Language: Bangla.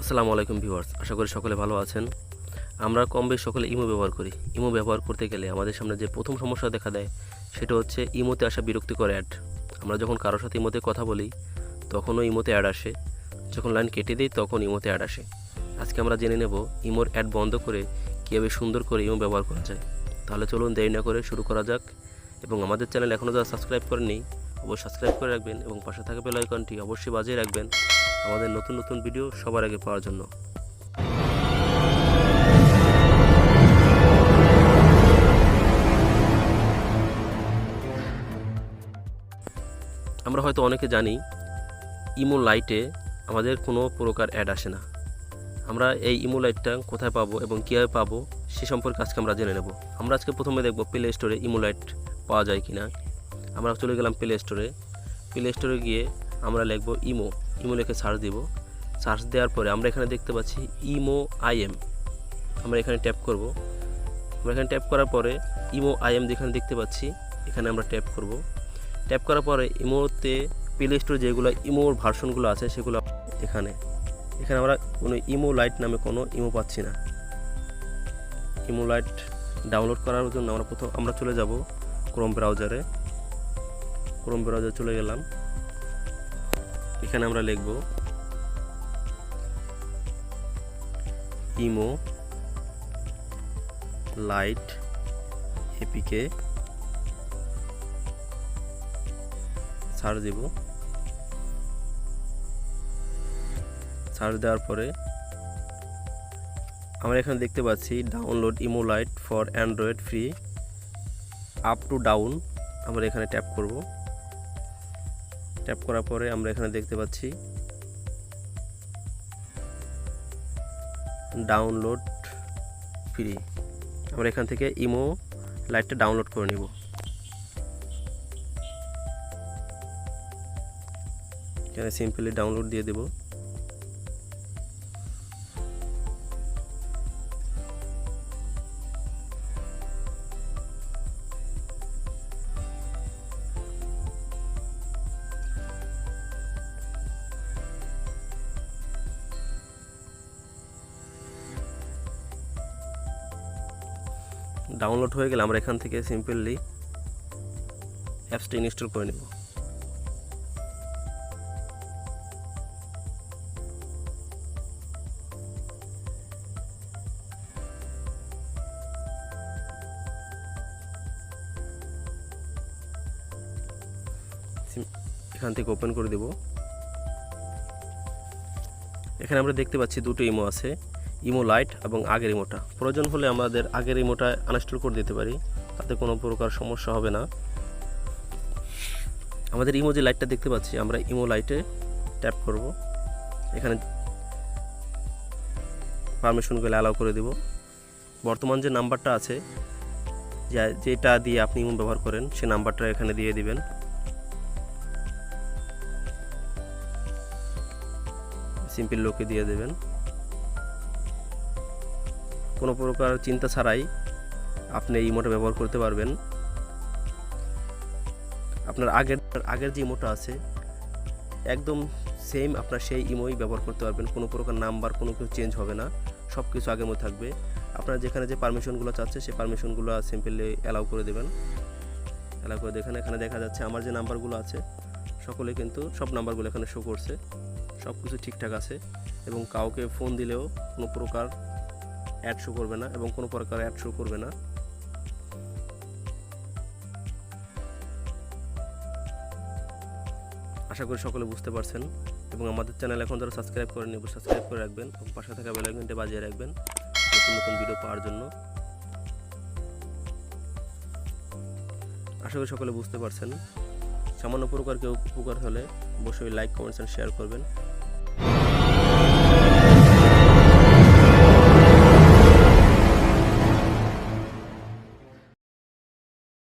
আসসালামু আলাইকুম ভিউয়ার্স, আশা করি সকলে ভালো আছেন। আমরা কম বেশ সকলে ইমো ব্যবহার করি। ইমো ব্যবহার করতে গেলে আমাদের সামনে যে প্রথম সমস্যা দেখা দেয় সেটা হচ্ছে ইমোতে আসা বিরক্তিকর অ্যাড। আমরা যখন কারোর সাথে ইমোতে কথা বলি তখনও ইমোতে অ্যাড আসে, যখন লাইন কেটে দিই তখন ইমোতে অ্যাড আসে। আজকে আমরা জেনে নেব ইমোর অ্যাড বন্ধ করে কীভাবে সুন্দর করে ইমো ব্যবহার করা যায়। তাহলে চলুন দেরি না করে শুরু করা যাক। এবং আমাদের চ্যানেল এখনও যারা সাবস্ক্রাইব করেননি অবশ্যই সাবস্ক্রাইব করে রাখবেন এবং পাশে থাকা বেল আইকনটি অবশ্যই বাজিয়ে রাখবেন আমাদের নতুন নতুন ভিডিও সবার আগে পাওয়ার জন্য। আমরা হয়তো অনেকে জানি ইমো লাইটে আমাদের কোনো প্রকার অ্যাড আসে না। আমরা এই ইমো লাইটটা কোথায় পাবো এবং কীভাবে পাবো সে সম্পর্কে আজকে আমরা জেনে নেব। আমরা আজকে প্রথমে দেখব প্লে স্টোরে ইমো লাইট পাওয়া যায় কিনা। আমরা চলে গেলাম প্লে স্টোরে গিয়ে আমরা লিখব ইমো লিখে সার্চ দিব। সার্চ দেওয়ার পরে আমরা এখানে দেখতে পাচ্ছি ইমো আইএম। আমরা এখানে ট্যাপ করব। আমরা এখানে ট্যাপ করার পরে ইমো আইএম যেখানে দেখতে পাচ্ছি এখানে আমরা ট্যাপ করব। ট্যাপ করার পরে ইমোতে প্লে স্টোরে যেগুলো ইমোর ভার্সনগুলো আছে সেগুলো এখানে আমরা কোনো ইমো লাইট নামে কোনো ইমো পাচ্ছি না। ইমো লাইট ডাউনলোড করার জন্য আমরা চলে যাব ক্রোম ব্রাউজারে চলে গেলাম। এখানে আমরা লিখব ইমো লাইট এপিকে, সার্চ দেব। সার্চ দেওয়ার পরে আমরা এখানে দেখতে পাচ্ছি download imo light for Android free up to down. আমরা এখানে ট্যাপ করব। ট্যাপ করার পরে আমরা এখানে দেখতে পাচ্ছি ডাউনলোড ফ্রি। আমরা এখান থেকে ইমো লাইটটা ডাউনলোড করে নিব। এখানে সিম্পলি ডাউনলোড দিয়ে দেব। ডাউনলোড হয়ে গেলে আমরা এখান থেকে সিম্পলি অ্যাপসটা ইনস্টল করে নেব। এখান থেকে ওপেন করে দেব। এখানে আমরা দেখতে পাচ্ছি দুটো ইমো আছে, ইমো লাইট এবং আগের ইমোটা। প্রয়োজন হলে আমাদের আগের ইমোটা আনইনস্টল করে দিতে পারি, তাতে কোনো প্রকার সমস্যা হবে না। আমাদের ইমো যে লাইটটা দেখতে পাচ্ছি আমরা ইমো লাইটে ট্যাপ করব। এখানে পারমিশনগুলো অ্যালাউ করে দেব। বর্তমান যে নাম্বারটা আছে যেটা দিয়ে আপনি ইমো ব্যবহার করেন সেই নাম্বারটা এখানে দিয়ে দিবেন। সিম্পল লোকে দিয়ে দেবেন। কোনো প্রকার চিন্তা ছাড়াই আপনি এই ইমোটা ব্যবহার করতে পারবেন। আপনার আগের যে ইমোটা আছে একদম সেম আপনার সেই ইমোই ব্যবহার করতে পারবেন। কোনো প্রকার নাম্বার কোনো কিছু চেঞ্জ হবে না, সব কিছু আগের মতো থাকবে। আপনার যেখানে যে পারমিশনগুলো চাচ্ছে সেই পারমিশনগুলো সিম্পলি অ্যালাউ করে দেবেন। অ্যালাউ করে দেখেন এখানে দেখা যাচ্ছে আমার যে নাম্বারগুলো আছে সকলে কিন্তু সব নাম্বারগুলো এখানে শো করছে, সব কিছু ঠিকঠাক আছে। এবং কাউকে ফোন দিলেও কোনো প্রকার অ্যাড শো করবে না এবং কোনো প্রকার অ্যাড শো করবে না। আশা করি সকলে বুঝতে পারছেন। এবং আমাদের চ্যানেল এখন যারা সাবস্ক্রাইব করেনি সাবস্ক্রাইব করে রাখবেন এবং পাশে থাকা বেল আইকনটি বাজিয়ে রাখবেন নতুন নতুন ভিডিও পাওয়ার জন্য। আশা করি সকলে বুঝতে পারছেন। সামান্য প্রকার কেউ উপকার হলে অবশ্যই লাইক, কমেন্টস এন্ড শেয়ার করবেন।